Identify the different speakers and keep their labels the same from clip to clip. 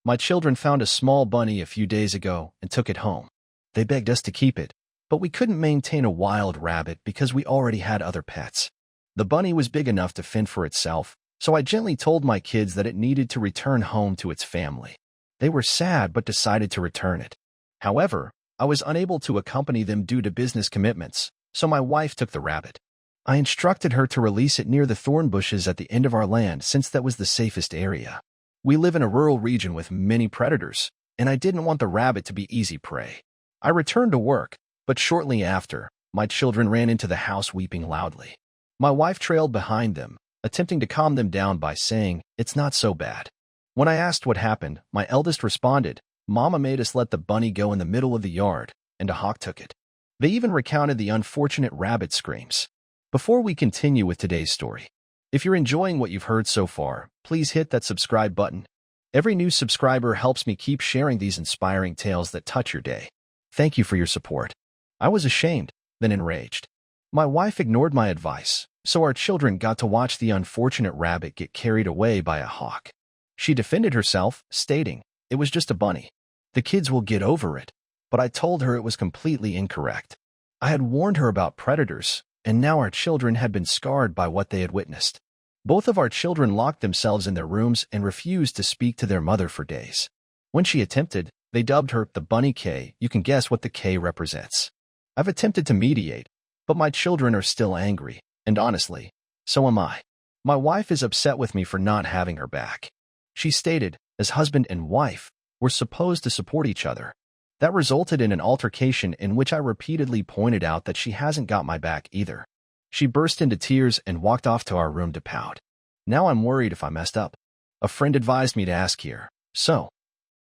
Speaker 1: My children found a small bunny a few days ago and took it home. They begged us to keep it, but we couldn't maintain a wild rabbit because we already had other pets. The bunny was big enough to fend for itself, so I gently told my kids that it needed to return home to its family. They were sad but decided to return it. However, I was unable to accompany them due to business commitments, so my wife took the rabbit. I instructed her to release it near the thorn bushes at the end of our land since that was the safest area. We live in a rural region with many predators, and I didn't want the rabbit to be easy prey. I returned to work, but shortly after, my children ran into the house weeping loudly. My wife trailed behind them, attempting to calm them down by saying, "It's not so bad." When I asked what happened, my eldest responded, "Mama made us let the bunny go in the middle of the yard, and a hawk took it." They even recounted the unfortunate rabbit screams. Before we continue with today's story, if you're enjoying what you've heard so far, please hit that subscribe button. Every new subscriber helps me keep sharing these inspiring tales that touch your day. Thank you for your support. I was ashamed, then enraged. My wife ignored my advice, so our children got to watch the unfortunate rabbit get carried away by a hawk. She defended herself, stating, "It was just a bunny. The kids will get over it." But I told her it was completely incorrect. I had warned her about predators, and now our children had been scarred by what they had witnessed. Both of our children locked themselves in their rooms and refused to speak to their mother for days. When she attempted, they dubbed her the Bunny K. You can guess what the K represents. I've attempted to mediate, but my children are still angry, and honestly, so am I. My wife is upset with me for not having her back. She stated, as husband and wife, we're supposed to support each other. That resulted in an altercation in which I repeatedly pointed out that she hasn't got my back either. She burst into tears and walked off to our room to pout. Now I'm worried if I messed up. A friend advised me to ask here. So,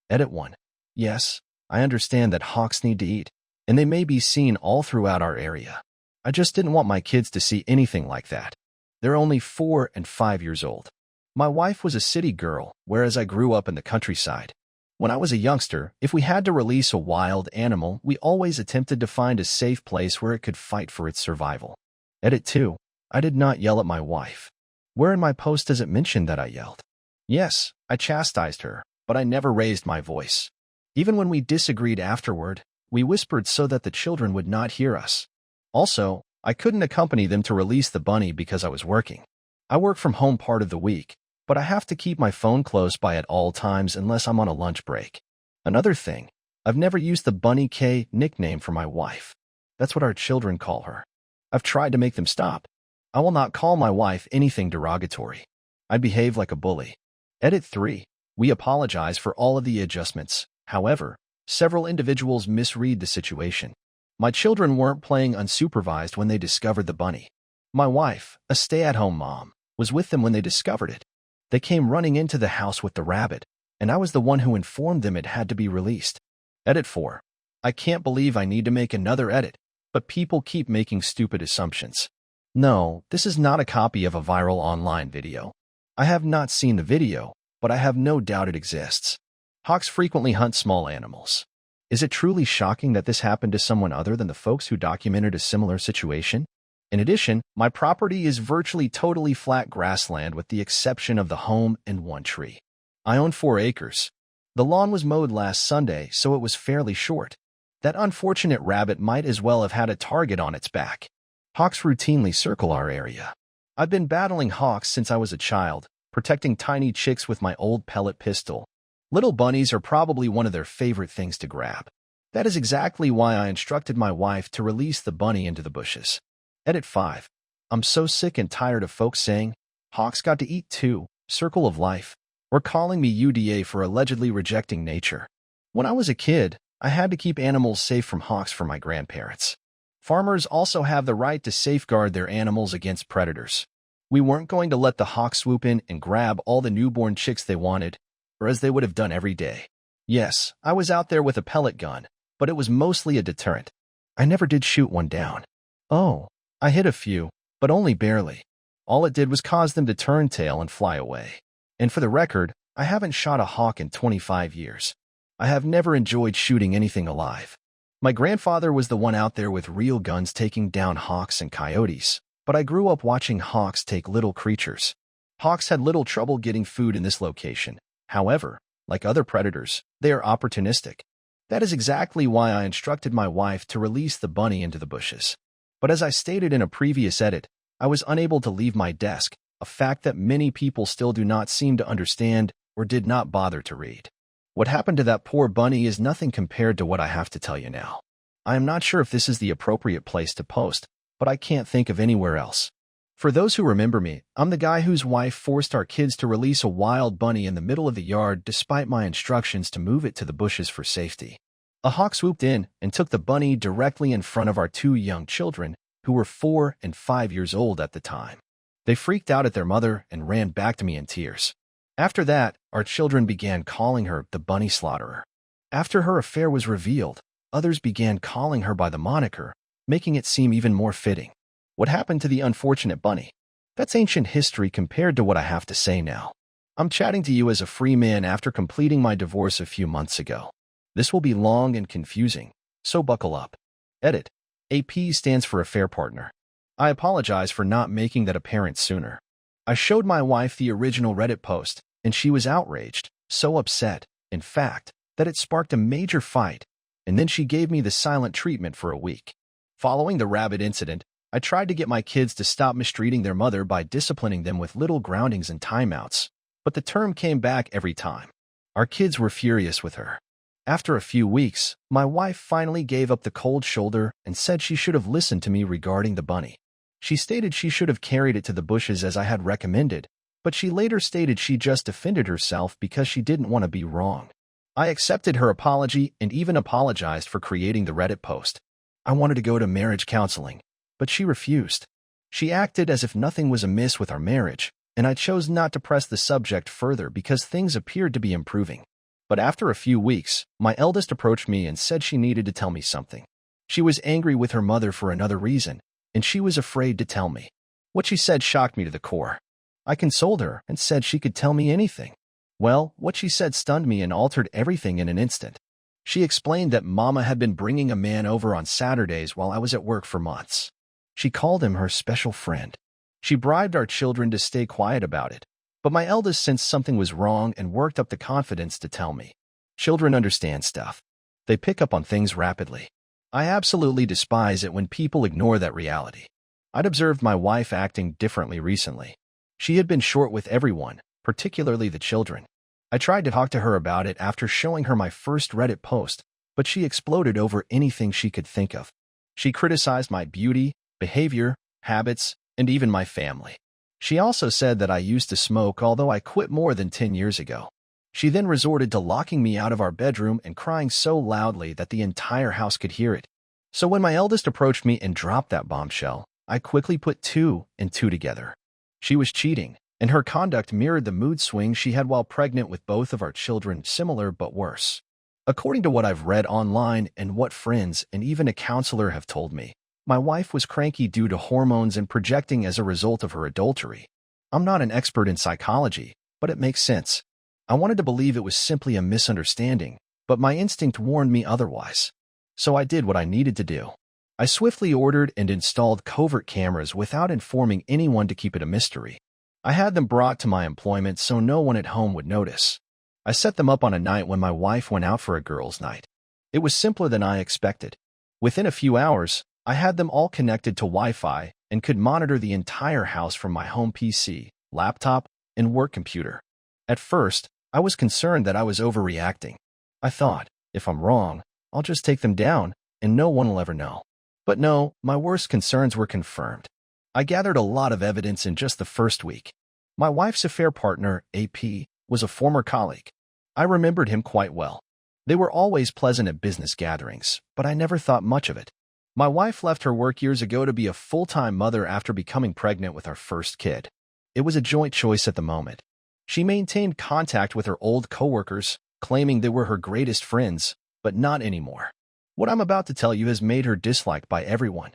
Speaker 1: Edit 1. Yes, I understand that hawks need to eat, and they may be seen all throughout our area. I just didn't want my kids to see anything like that. They're only 4 and 5 years old. My wife was a city girl, whereas I grew up in the countryside. When I was a youngster, if we had to release a wild animal, we always attempted to find a safe place where it could fight for its survival. Edit 2. I did not yell at my wife. Where in my post does it mention that I yelled? Yes, I chastised her, but I never raised my voice. Even when we disagreed afterward, we whispered so that the children would not hear us. Also, I couldn't accompany them to release the bunny because I was working. I work from home part of the week, but I have to keep my phone close by at all times unless I'm on a lunch break. Another thing, I've never used the Bunny K nickname for my wife. That's what our children call her. I've tried to make them stop. I will not call my wife anything derogatory. I behave like a bully. Edit 3. We apologize for all of the adjustments. However, several individuals misread the situation. My children weren't playing unsupervised when they discovered the bunny. My wife, a stay-at-home mom, was with them when they discovered it. They came running into the house with the rabbit, and I was the one who informed them it had to be released. Edit 4. I can't believe I need to make another edit, but people keep making stupid assumptions. No, this is not a copy of a viral online video. I have not seen the video, but I have no doubt it exists. Hawks frequently hunt small animals. Is it truly shocking that this happened to someone other than the folks who documented a similar situation? In addition, my property is virtually totally flat grassland with the exception of the home and one tree. I own 4 acres. The lawn was mowed last Sunday, so it was fairly short. That unfortunate rabbit might as well have had a target on its back. Hawks routinely circle our area. I've been battling hawks since I was a child, protecting tiny chicks with my old pellet pistol. Little bunnies are probably one of their favorite things to grab. That is exactly why I instructed my wife to release the bunny into the bushes. Edit 5. I'm so sick and tired of folks saying, hawks got to eat too, circle of life, or calling me UDA for allegedly rejecting nature. When I was a kid, I had to keep animals safe from hawks for my grandparents. Farmers also have the right to safeguard their animals against predators. We weren't going to let the hawks swoop in and grab all the newborn chicks they wanted, or as they would have done every day. Yes, I was out there with a pellet gun, but it was mostly a deterrent. I never did shoot one down. Oh, I hit a few, but only barely. All it did was cause them to turn tail and fly away. And for the record, I haven't shot a hawk in 25 years. I have never enjoyed shooting anything alive. My grandfather was the one out there with real guns taking down hawks and coyotes, but I grew up watching hawks take little creatures. Hawks had little trouble getting food in this location. However, like other predators, they are opportunistic. That is exactly why I instructed my wife to release the bunny into the bushes. But as I stated in a previous edit, I was unable to leave my desk, a fact that many people still do not seem to understand or did not bother to read. What happened to that poor bunny is nothing compared to what I have to tell you now. I am not sure if this is the appropriate place to post, but I can't think of anywhere else. For those who remember me, I'm the guy whose wife forced our kids to release a wild bunny in the middle of the yard despite my instructions to move it to the bushes for safety. A hawk swooped in and took the bunny directly in front of our two young children, who were 4 and 5 years old at the time. They freaked out at their mother and ran back to me in tears. After that, our children began calling her the bunny slaughterer. After her affair was revealed, others began calling her by the moniker, making it seem even more fitting. What happened to the unfortunate bunny? That's ancient history compared to what I have to say now. I'm chatting to you as a free man after completing my divorce a few months ago. This will be long and confusing, so buckle up. Edit. AP stands for affair partner. I apologize for not making that apparent sooner. I showed my wife the original Reddit post, and she was outraged, so upset, in fact, that it sparked a major fight, and then she gave me the silent treatment for a week. Following the rabbit incident, I tried to get my kids to stop mistreating their mother by disciplining them with little groundings and timeouts, but the term came back every time. Our kids were furious with her. After a few weeks, my wife finally gave up the cold shoulder and said she should have listened to me regarding the bunny. She stated she should have carried it to the bushes as I had recommended, but she later stated she just defended herself because she didn't want to be wrong. I accepted her apology and even apologized for creating the Reddit post. I wanted to go to marriage counseling, but she refused. She acted as if nothing was amiss with our marriage, and I chose not to press the subject further because things appeared to be improving. But after a few weeks, my eldest approached me and said she needed to tell me something. She was angry with her mother for another reason, and she was afraid to tell me. What she said shocked me to the core. I consoled her and said she could tell me anything. Well, what she said stunned me and altered everything in an instant. She explained that Mama had been bringing a man over on Saturdays while I was at work for months. She called him her special friend. She bribed our children to stay quiet about it, but my eldest sensed something was wrong and worked up the confidence to tell me. Children understand stuff. They pick up on things rapidly. I absolutely despise it when people ignore that reality. I'd observed my wife acting differently recently. She had been short with everyone, particularly the children. I tried to talk to her about it after showing her my first Reddit post, but she exploded over anything she could think of. She criticized my beauty, behavior, habits, and even my family. She also said that I used to smoke, although I quit more than 10 years ago. She then resorted to locking me out of our bedroom and crying so loudly that the entire house could hear it. So when my eldest approached me and dropped that bombshell, I quickly put 2 and 2 together. She was cheating, and her conduct mirrored the mood swings she had while pregnant with both of our children, similar but worse. According to what I've read online and what friends and even a counselor have told me, my wife was cranky due to hormones and projecting as a result of her adultery. I'm not an expert in psychology, but it makes sense. I wanted to believe it was simply a misunderstanding, but my instinct warned me otherwise. So I did what I needed to do. I swiftly ordered and installed covert cameras without informing anyone to keep it a mystery. I had them brought to my employment so no one at home would notice. I set them up on a night when my wife went out for a girls' night. It was simpler than I expected. Within a few hours, I had them all connected to Wi-Fi and could monitor the entire house from my home PC, laptop, and work computer. At first, I was concerned that I was overreacting. I thought, if I'm wrong, I'll just take them down, and no one will ever know. But no, my worst concerns were confirmed. I gathered a lot of evidence in just the first week. My wife's affair partner, AP, was a former colleague. I remembered him quite well. They were always pleasant at business gatherings, but I never thought much of it. My wife left her work years ago to be a full-time mother after becoming pregnant with our first kid. It was a joint choice at the moment. She maintained contact with her old coworkers, claiming they were her greatest friends, but not anymore. What I'm about to tell you has made her disliked by everyone.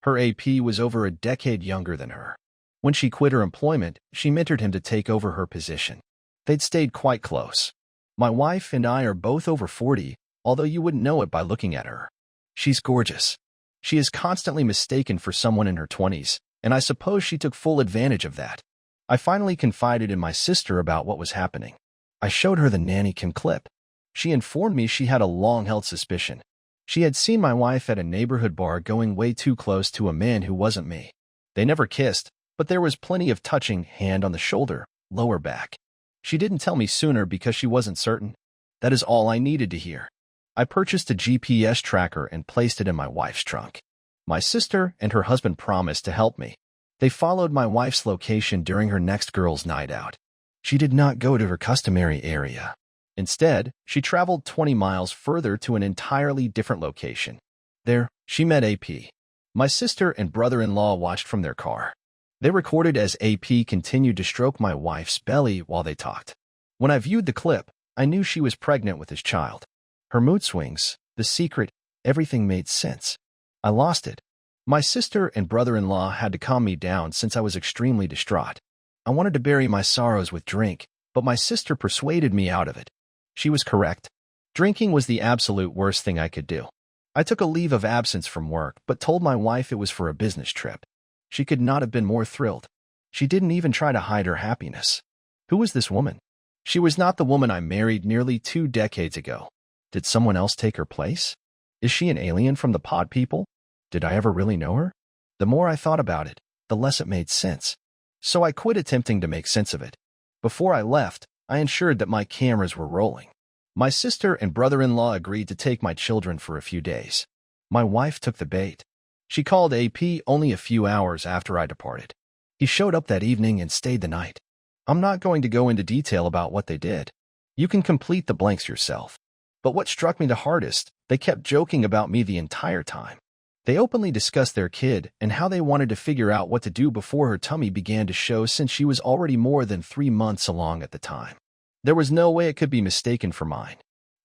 Speaker 1: Her AP was over a decade younger than her. When she quit her employment, she mentored him to take over her position. They'd stayed quite close. My wife and I are both over 40, although you wouldn't know it by looking at her. She's gorgeous. She is constantly mistaken for someone in her 20s, and I suppose she took full advantage of that. I finally confided in my sister about what was happening. I showed her the nanny cam clip. She informed me she had a long-held suspicion. She had seen my wife at a neighborhood bar going way too close to a man who wasn't me. They never kissed, but there was plenty of touching, hand on the shoulder, lower back. She didn't tell me sooner because she wasn't certain. That is all I needed to hear. I purchased a GPS tracker and placed it in my wife's trunk. My sister and her husband promised to help me. They followed my wife's location during her next girls' night out. She did not go to her customary area. Instead, she traveled 20 miles further to an entirely different location. There, she met AP. My sister and brother-in-law watched from their car. They recorded as AP continued to stroke my wife's belly while they talked. When I viewed the clip, I knew she was pregnant with his child. Her mood swings, the secret, everything made sense. I lost it. My sister and brother-in-law had to calm me down since I was extremely distraught. I wanted to bury my sorrows with drink, but my sister persuaded me out of it. She was correct. Drinking was the absolute worst thing I could do. I took a leave of absence from work, but told my wife it was for a business trip. She could not have been more thrilled. She didn't even try to hide her happiness. Who was this woman? She was not the woman I married nearly 2 decades ago. Did someone else take her place? Is she an alien from the pod people? Did I ever really know her? The more I thought about it, the less it made sense. So I quit attempting to make sense of it. Before I left, I ensured that my cameras were rolling. My sister and brother-in-law agreed to take my children for a few days. My wife took the bait. She called AP only a few hours after I departed. He showed up that evening and stayed the night. I'm not going to go into detail about what they did. You can complete the blanks yourself. But what struck me the hardest, they kept joking about me the entire time. They openly discussed their kid and how they wanted to figure out what to do before her tummy began to show since she was already more than 3 months along at the time. There was no way it could be mistaken for mine.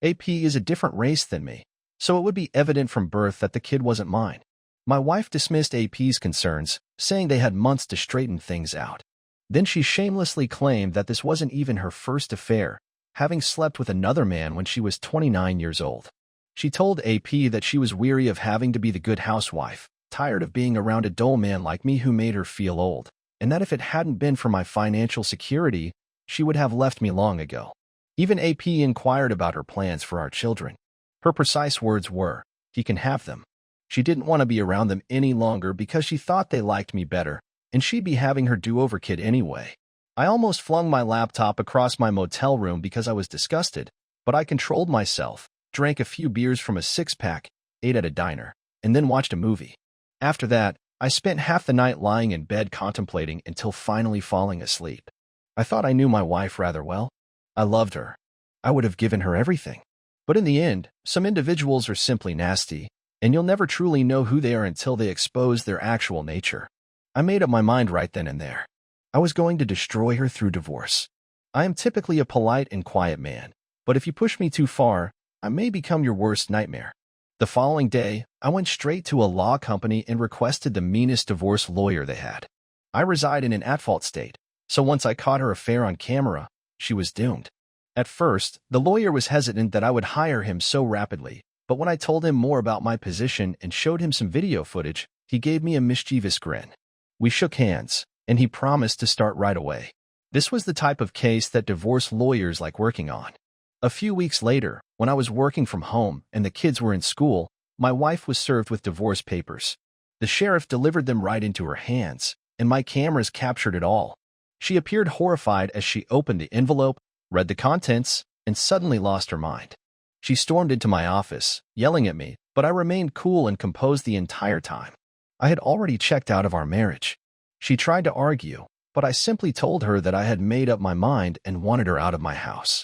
Speaker 1: AP is a different race than me, so it would be evident from birth that the kid wasn't mine. My wife dismissed AP's concerns, saying they had months to straighten things out. Then she shamelessly claimed that this wasn't even her first affair, having slept with another man when she was 29 years old. She told AP that she was weary of having to be the good housewife, tired of being around a dull man like me who made her feel old, and that if it hadn't been for my financial security, she would have left me long ago. Even AP inquired about her plans for our children. Her precise words were, "He can have them." She didn't want to be around them any longer because she thought they liked me better, and she'd be having her do-over kid anyway. I almost flung my laptop across my motel room because I was disgusted, but I controlled myself, drank a few beers from a 6-pack, ate at a diner, and then watched a movie. After that, I spent half the night lying in bed contemplating until finally falling asleep. I thought I knew my wife rather well. I loved her. I would have given her everything. But in the end, some individuals are simply nasty, and you'll never truly know who they are until they expose their actual nature. I made up my mind right then and there. I was going to destroy her through divorce. I am typically a polite and quiet man, but if you push me too far, I may become your worst nightmare. The following day, I went straight to a law company and requested the meanest divorce lawyer they had. I reside in an at-fault state, so once I caught her affair on camera, she was doomed. At first, the lawyer was hesitant that I would hire him so rapidly, but when I told him more about my position and showed him some video footage, he gave me a mischievous grin. We shook hands, and he promised to start right away. This was the type of case that divorce lawyers like working on. A few weeks later, when I was working from home and the kids were in school, my wife was served with divorce papers. The sheriff delivered them right into her hands, and my cameras captured it all. She appeared horrified as she opened the envelope, read the contents, and suddenly lost her mind. She stormed into my office, yelling at me, but I remained cool and composed the entire time. I had already checked out of our marriage. She tried to argue, but I simply told her that I had made up my mind and wanted her out of my house.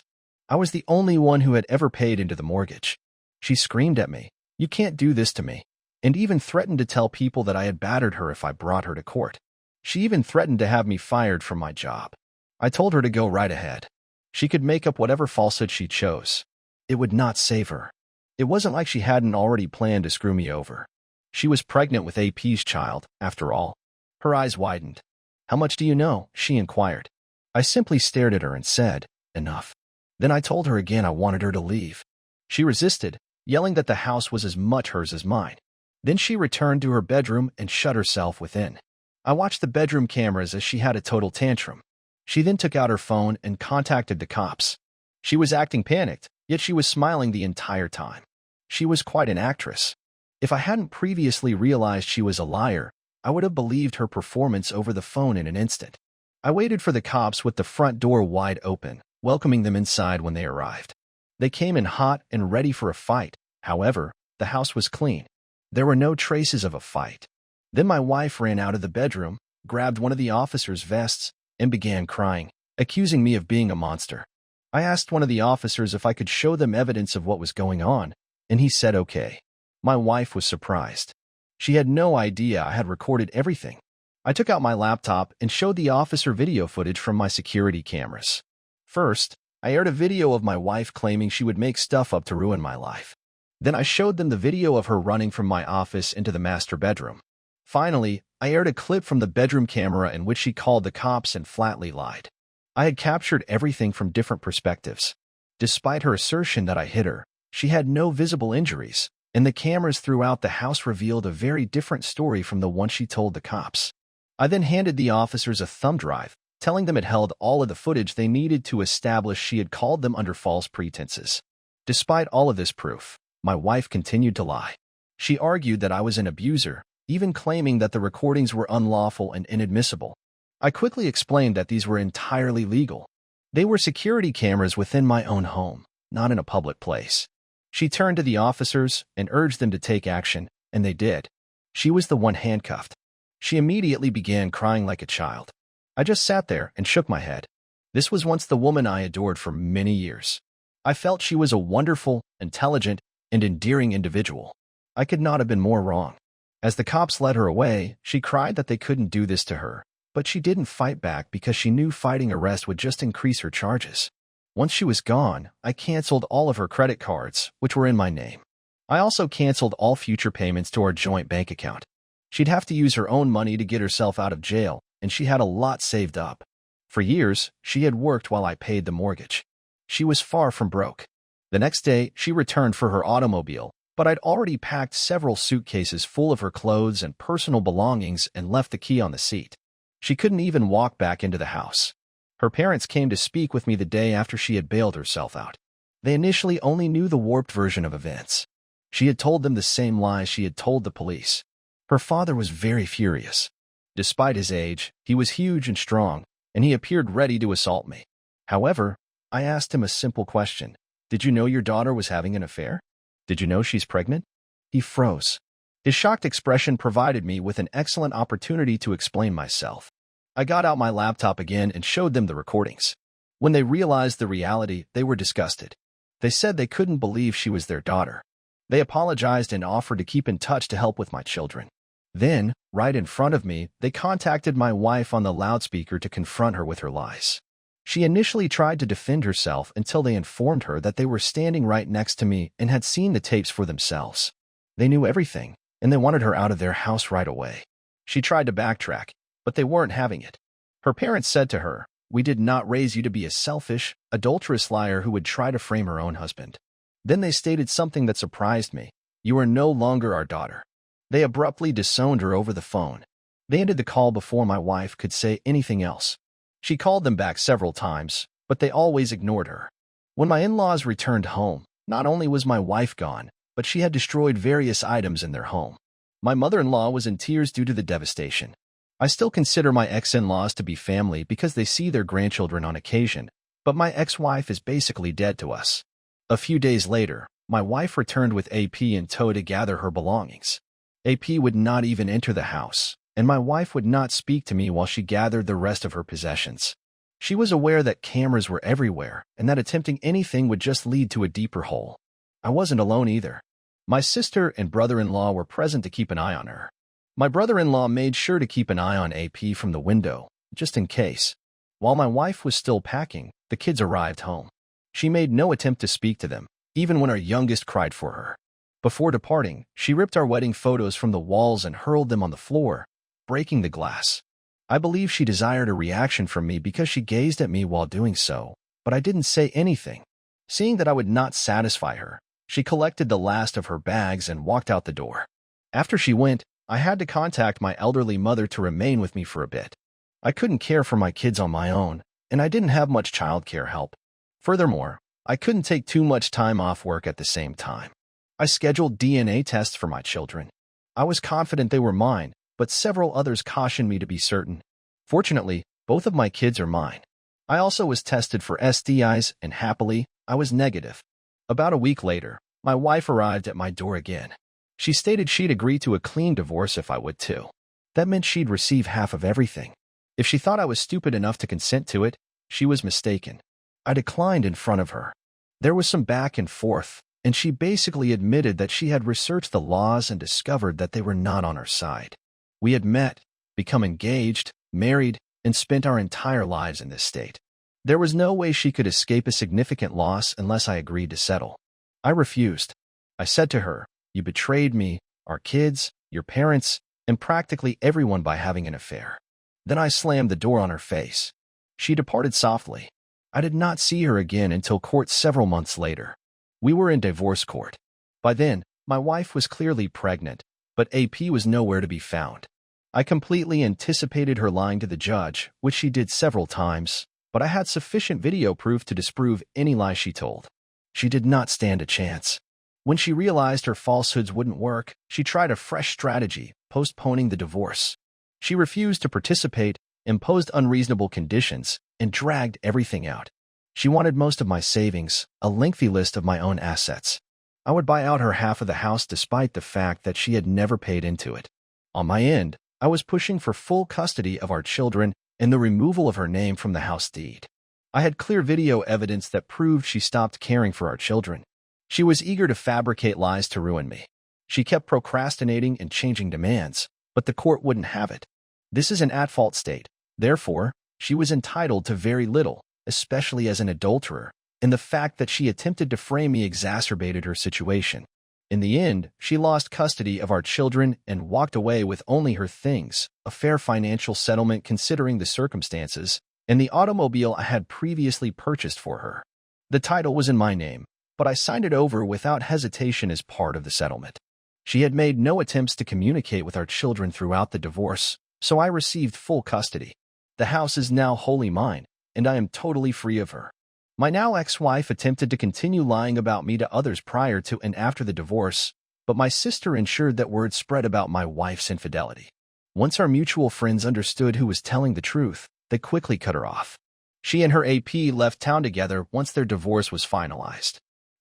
Speaker 1: I was the only one who had ever paid into the mortgage. She screamed at me, "You can't do this to me," and even threatened to tell people that I had battered her if I brought her to court. She even threatened to have me fired from my job. I told her to go right ahead. She could make up whatever falsehood she chose. It would not save her. It wasn't like she hadn't already planned to screw me over. She was pregnant with AP's child, after all. Her eyes widened. "How much do you know?" she inquired. I simply stared at her and said, "Enough." Then I told her again I wanted her to leave. She resisted, yelling that the house was as much hers as mine. Then she returned to her bedroom and shut herself within. I watched the bedroom cameras as she had a total tantrum. She then took out her phone and contacted the cops. She was acting panicked, yet she was smiling the entire time. She was quite an actress. If I hadn't previously realized she was a liar, I would have believed her performance over the phone in an instant. I waited for the cops with the front door wide open, welcoming them inside when they arrived. They came in hot and ready for a fight. However, the house was clean. There were no traces of a fight. Then my wife ran out of the bedroom, grabbed one of the officers' vests, and began crying, accusing me of being a monster. I asked one of the officers if I could show them evidence of what was going on, and he said okay. My wife was surprised. She had no idea I had recorded everything. I took out my laptop and showed the officer video footage from my security cameras. First, I aired a video of my wife claiming she would make stuff up to ruin my life. Then I showed them the video of her running from my office into the master bedroom. Finally, I aired a clip from the bedroom camera in which she called the cops and flatly lied. I had captured everything from different perspectives. Despite her assertion that I hit her, she had no visible injuries, and the cameras throughout the house revealed a very different story from the one she told the cops. I then handed the officers a thumb drive, telling them it held all of the footage they needed to establish she had called them under false pretenses. Despite all of this proof, my wife continued to lie. She argued that I was an abuser, even claiming that the recordings were unlawful and inadmissible. I quickly explained that these were entirely legal. They were security cameras within my own home, not in a public place. She turned to the officers and urged them to take action, and they did. She was the one handcuffed. She immediately began crying like a child. I just sat there and shook my head. This was once the woman I adored for many years. I felt she was a wonderful, intelligent, and endearing individual. I could not have been more wrong. As the cops led her away, she cried that they couldn't do this to her, but she didn't fight back because she knew fighting arrest would just increase her charges. Once she was gone, I canceled all of her credit cards, which were in my name. I also canceled all future payments to our joint bank account. She'd have to use her own money to get herself out of jail, and she had a lot saved up. For years, she had worked while I paid the mortgage. She was far from broke. The next day, she returned for her automobile, but I'd already packed several suitcases full of her clothes and personal belongings and left the key on the seat. She couldn't even walk back into the house. Her parents came to speak with me the day after she had bailed herself out. They initially only knew the warped version of events. She had told them the same lies she had told the police. Her father was very furious. Despite his age, he was huge and strong, and he appeared ready to assault me. However, I asked him a simple question. Did you know your daughter was having an affair? Did you know she's pregnant? He froze. His shocked expression provided me with an excellent opportunity to explain myself. I got out my laptop again and showed them the recordings. When they realized the reality, they were disgusted. They said they couldn't believe she was their daughter. They apologized and offered to keep in touch to help with my children. Then, right in front of me, they contacted my wife on the loudspeaker to confront her with her lies. She initially tried to defend herself until they informed her that they were standing right next to me and had seen the tapes for themselves. They knew everything, and they wanted her out of their house right away. She tried to backtrack, but they weren't having it. Her parents said to her, "We did not raise you to be a selfish, adulterous liar who would try to frame her own husband." Then they stated something that surprised me. "You are no longer our daughter." They abruptly disowned her over the phone. They ended the call before my wife could say anything else. She called them back several times, but they always ignored her. When my in-laws returned home, not only was my wife gone, but she had destroyed various items in their home. My mother-in-law was in tears due to the devastation. I still consider my ex-in-laws to be family because they see their grandchildren on occasion, but my ex-wife is basically dead to us. A few days later, my wife returned with AP in tow to gather her belongings. AP would not even enter the house, and my wife would not speak to me while she gathered the rest of her possessions. She was aware that cameras were everywhere and that attempting anything would just lead to a deeper hole. I wasn't alone either. My sister and brother-in-law were present to keep an eye on her. My brother-in-law made sure to keep an eye on AP from the window, just in case. While my wife was still packing, the kids arrived home. She made no attempt to speak to them, even when our youngest cried for her. Before departing, she ripped our wedding photos from the walls and hurled them on the floor, breaking the glass. I believe she desired a reaction from me because she gazed at me while doing so, but I didn't say anything. Seeing that I would not satisfy her, she collected the last of her bags and walked out the door. After she went, I had to contact my elderly mother to remain with me for a bit. I couldn't care for my kids on my own, and I didn't have much childcare help. Furthermore, I couldn't take too much time off work at the same time. I scheduled DNA tests for my children. I was confident they were mine, but several others cautioned me to be certain. Fortunately, both of my kids are mine. I also was tested for STIs, and happily, I was negative. About a week later, my wife arrived at my door again. She stated she'd agree to a clean divorce if I would too. That meant she'd receive half of everything. If she thought I was stupid enough to consent to it, she was mistaken. I declined in front of her. There was some back and forth, and she basically admitted that she had researched the laws and discovered that they were not on our side. We had met, become engaged, married, and spent our entire lives in this state. There was no way she could escape a significant loss unless I agreed to settle. I refused. I said to her, "You betrayed me, our kids, your parents, and practically everyone by having an affair." Then I slammed the door on her face. She departed softly. I did not see her again until court several months later. We were in divorce court. By then, my wife was clearly pregnant, but AP was nowhere to be found. I completely anticipated her lying to the judge, which she did several times, but I had sufficient video proof to disprove any lie she told. She did not stand a chance. When she realized her falsehoods wouldn't work, she tried a fresh strategy, postponing the divorce. She refused to participate, imposed unreasonable conditions, and dragged everything out. She wanted most of my savings, a lengthy list of my own assets. I would buy out her half of the house despite the fact that she had never paid into it. On my end, I was pushing for full custody of our children and the removal of her name from the house deed. I had clear video evidence that proved she stopped caring for our children. She was eager to fabricate lies to ruin me. She kept procrastinating and changing demands, but the court wouldn't have it. This is an at-fault state. Therefore, she was entitled to very little, especially as an adulterer, and the fact that she attempted to frame me exacerbated her situation. In the end, she lost custody of our children and walked away with only her things, a fair financial settlement considering the circumstances, and the automobile I had previously purchased for her. The title was in my name, but I signed it over without hesitation as part of the settlement. She had made no attempts to communicate with our children throughout the divorce, so I received full custody. The house is now wholly mine, and I am totally free of her. My now ex-wife attempted to continue lying about me to others prior to and after the divorce, but my sister ensured that word spread about my wife's infidelity. Once our mutual friends understood who was telling the truth, they quickly cut her off. She and her AP left town together once their divorce was finalized.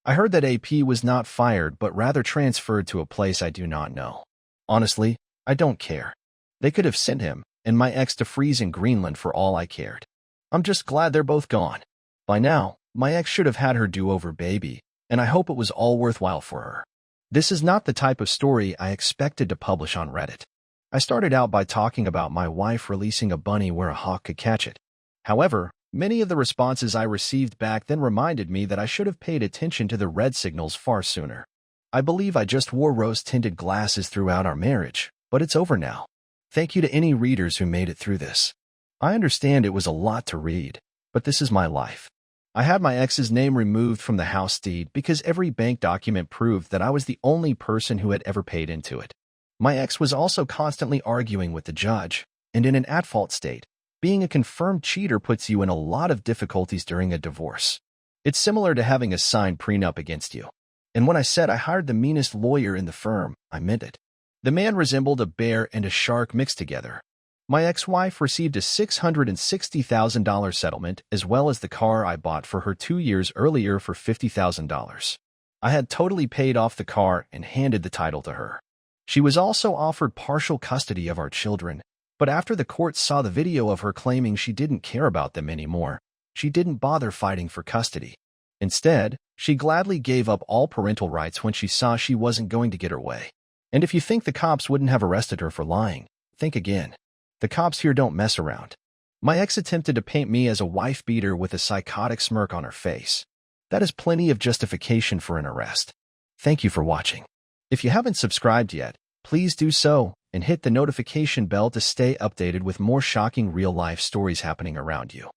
Speaker 1: I heard that AP was not fired but rather transferred to a place I do not know. Honestly, I don't care. They could have sent him and my ex to freeze in Greenland for all I cared. I'm just glad they're both gone. By now, my ex should have had her do-over baby, and I hope it was all worthwhile for her. This is not the type of story I expected to publish on Reddit. I started out by talking about my wife releasing a bunny where a hawk could catch it. However, many of the responses I received back then reminded me that I should have paid attention to the red signals far sooner. I believe I just wore rose-tinted glasses throughout our marriage, but it's over now. Thank you to any readers who made it through this. I understand it was a lot to read, but this is my life. I had my ex's name removed from the house deed because every bank document proved that I was the only person who had ever paid into it. My ex was also constantly arguing with the judge, and in an at-fault state, being a confirmed cheater puts you in a lot of difficulties during a divorce. It's similar to having a signed prenup against you. And when I said I hired the meanest lawyer in the firm, I meant it. The man resembled a bear and a shark mixed together. My ex-wife received a $660,000 settlement as well as the car I bought for her 2 years earlier for $50,000. I had totally paid off the car and handed the title to her. She was also offered partial custody of our children, but after the court saw the video of her claiming she didn't care about them anymore, she didn't bother fighting for custody. Instead, she gladly gave up all parental rights when she saw she wasn't going to get her way. And if you think the cops wouldn't have arrested her for lying, think again. The cops here don't mess around. My ex attempted to paint me as a wife beater with a psychotic smirk on her face. That is plenty of justification for an arrest. Thank you for watching. If you haven't subscribed yet, please do so and hit the notification bell to stay updated with more shocking real-life stories happening around you.